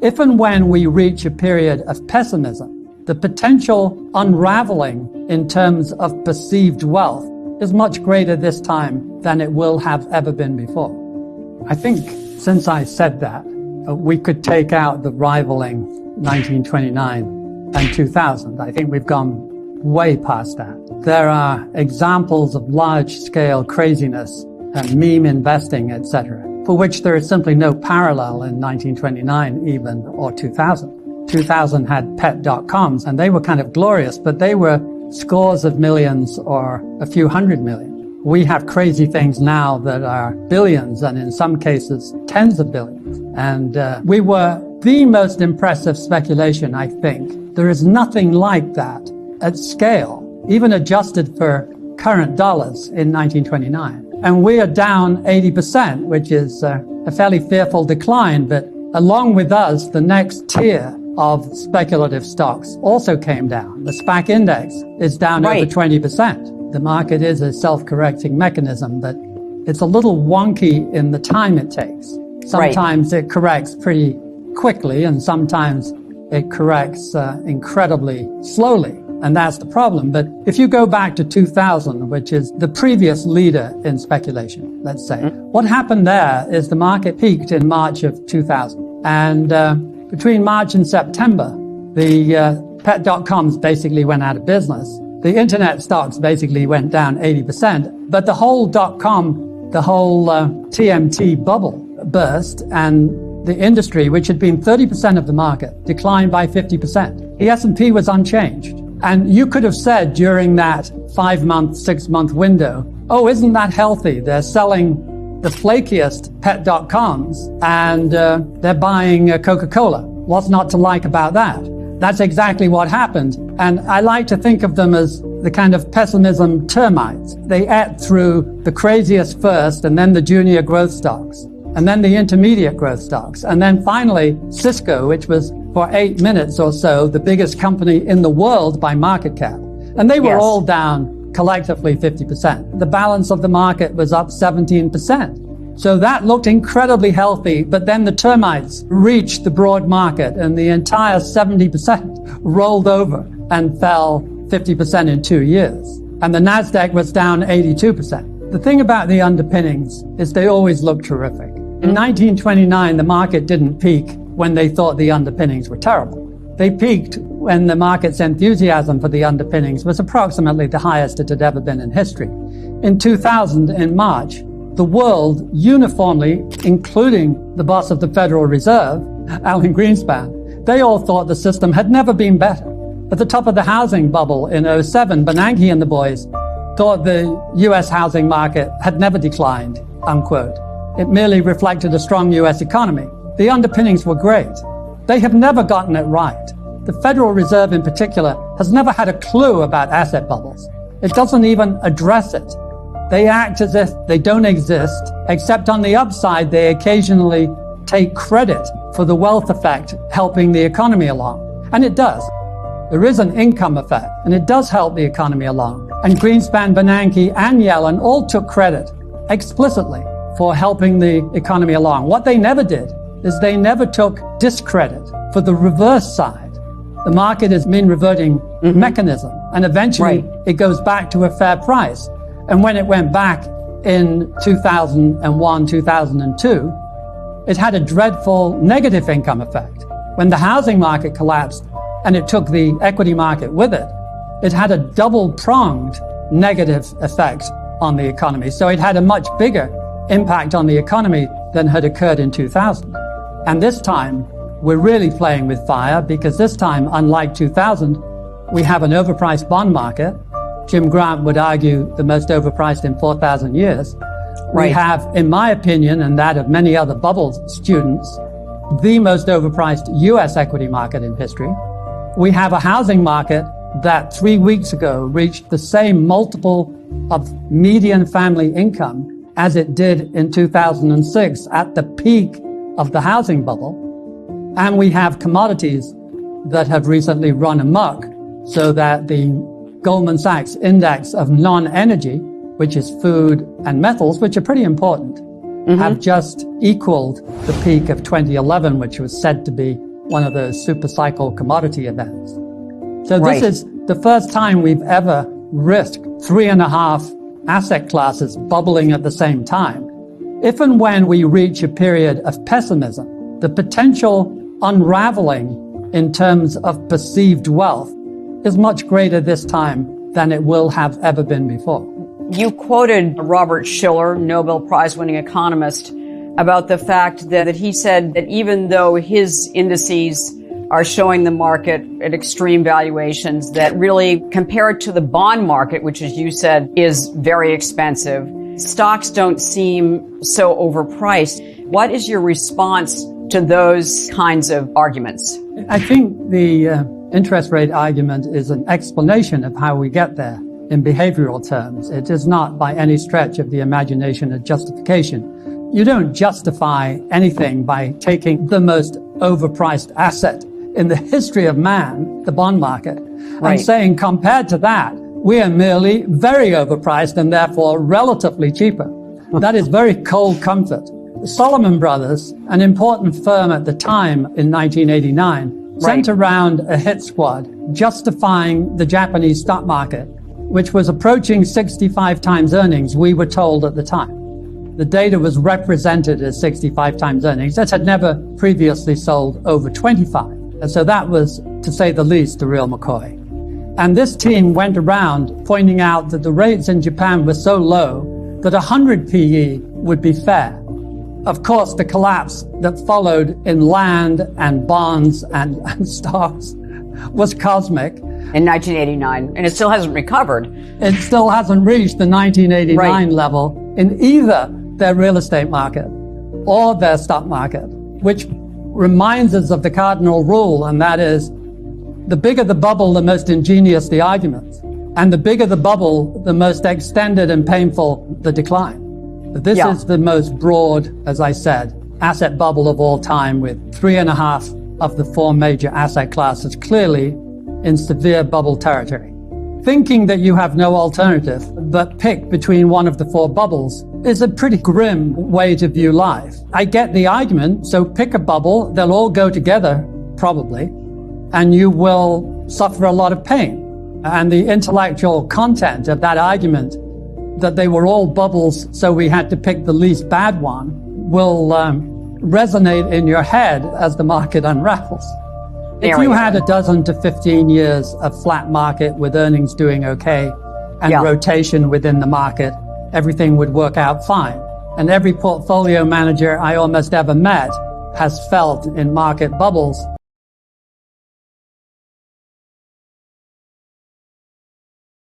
If and when we reach a period of pessimism, the potential unraveling in terms of perceived wealth is much greater this time than it will have ever been before. I think since I said that, we could take out the rivaling 1929 and 2000. I think we've gone way past that. There are examples of large-scale craziness and meme investing, etc., for which there is simply no parallel in 1929 even, or 2000. 2000 had pet dotcoms, and they were kind of glorious, but they were scores of millions or a few hundred million. We have crazy things now that are billions, and in some cases, tens of billions. And we were the most impressive speculation, I think. There is nothing like that at scale, even adjusted for current dollars in 1929. And we are down 80%, which is a fairly fearful decline. But along with us, the next tier of speculative stocks also came down. The SPAC index is down over 20%. The market is a self-correcting mechanism, but it's a little wonky in the time it takes. Sometimes it corrects pretty quickly, and sometimes it corrects incredibly slowly. And that's the problem. But if you go back to 2000, which is the previous leader in speculation, let's say, what happened there is the market peaked in March of 2000. And between March and September, the pet dotcoms basically went out of business. The internet stocks basically went down 80%. But the whole dotcom, the whole TMT bubble burst, and the industry, which had been 30% of the market, declined by 50%. The S&P was unchanged. And you could have said during that 5-month, 6-month window, oh, isn't that healthy? They're selling the flakiest pet dotcoms and they're buying Coca-Cola. What's not to like about that? That's exactly what happened. And I like to think of them as the kind of pessimism termites. They ate through the craziest first, and then the junior growth stocks, and then the intermediate growth stocks. And then finally, Cisco, which was for 8 minutes or so, the biggest company in the world by market cap. And they were all down collectively 50%. The balance of the market was up 17%. So that looked incredibly healthy, but then the termites reached the broad market and the entire 70% rolled over and fell 50% in 2 years. And the NASDAQ was down 82%. The thing about the underpinnings is they always look terrific. In 1929, the market didn't peak when they thought the underpinnings were terrible. They peaked when the market's enthusiasm for the underpinnings was approximately the highest it had ever been in history. In 2000, in March, the world uniformly, including the boss of the Federal Reserve, Alan Greenspan, they all thought the system had never been better. At the top of the housing bubble in 2007, Bernanke and the boys thought the U.S. housing market had never declined, unquote. It merely reflected a strong U.S. economy. The underpinnings were great. They have never gotten it right. The Federal Reserve in particular has never had a clue about asset bubbles. It doesn't even address it. They act as if they don't exist, except on the upside, they occasionally take credit for the wealth effect helping the economy along. And it does. There is an income effect, and it does help the economy along. And Greenspan, Bernanke, and Yellen all took credit explicitly for helping the economy along. What they never did is they never took discredit for the reverse side. The market is mean reverting mechanism, and eventually it goes back to a fair price. And when it went back in 2001, 2002, it had a dreadful negative income effect. When the housing market collapsed and it took the equity market with it, it had a double-pronged negative effect on the economy. So it had a much bigger impact on the economy than had occurred in 2000. And this time, we're really playing with fire, because this time, unlike 2000, we have an overpriced bond market. Jim Grant would argue the most overpriced in 4,000 years. We have, in my opinion, and that of many other bubble students, the most overpriced U.S. equity market in history. We have a housing market that 3 weeks ago reached the same multiple of median family income as it did in 2006 at the peak of the housing bubble. And we have commodities that have recently run amok, so that the Goldman Sachs index of non-energy, which is food and metals, which are pretty important, have just equaled the peak of 2011, which was said to be one of those super cycle commodity events. So Right. this is the first time we've ever risked 3.5 asset classes bubbling at the same time. If and when we reach a period of pessimism, the potential unraveling in terms of perceived wealth is much greater this time than it will have ever been before. You quoted Robert Shiller, Nobel Prize-winning economist, about the fact that he said that even though his indices are showing the market at extreme valuations, that really compared to the bond market, which as you said is very expensive, stocks don't seem so overpriced. What is your response to those kinds of arguments? I think the interest rate argument is an explanation of how we get there in behavioral terms. It is not by any stretch of the imagination a justification. You don't justify anything by taking the most overpriced asset in the history of man, the bond market, Right. and saying compared to that, we are merely very overpriced and therefore relatively cheaper. That is very cold comfort. Solomon Brothers, an important firm at the time in 1989, sent around a hit squad justifying the Japanese stock market, which was approaching 65 times earnings, we were told at the time. The data was represented as 65 times earnings. That had never previously sold over 25. And so that was, to say the least, the real McCoy. And this team went around pointing out that the rates in Japan were so low that 100 PE would be fair. Of course, the collapse that followed in land and bonds and stocks was cosmic. In 1989, and it still hasn't recovered. It still hasn't reached the 1989 level in either their real estate market or their stock market, which reminds us of the cardinal rule, and that is, the bigger the bubble, the most ingenious the argument. And the bigger the bubble, the most extended and painful the decline. This is the most broad, as I said, asset bubble of all time, with 3.5 of the 4 major asset classes clearly in severe bubble territory. Thinking that you have no alternative but pick between one of the 4 bubbles is a pretty grim way to view life. I get the argument, so pick a bubble, they'll all go together, probably, and you will suffer a lot of pain. And the intellectual content of that argument, that they were all bubbles, so we had to pick the least bad one, will resonate in your head as the market unravels. If you had a dozen to 15 years of flat market with earnings doing okay and rotation within the market, everything would work out fine. And every portfolio manager I almost ever met has felt in market bubbles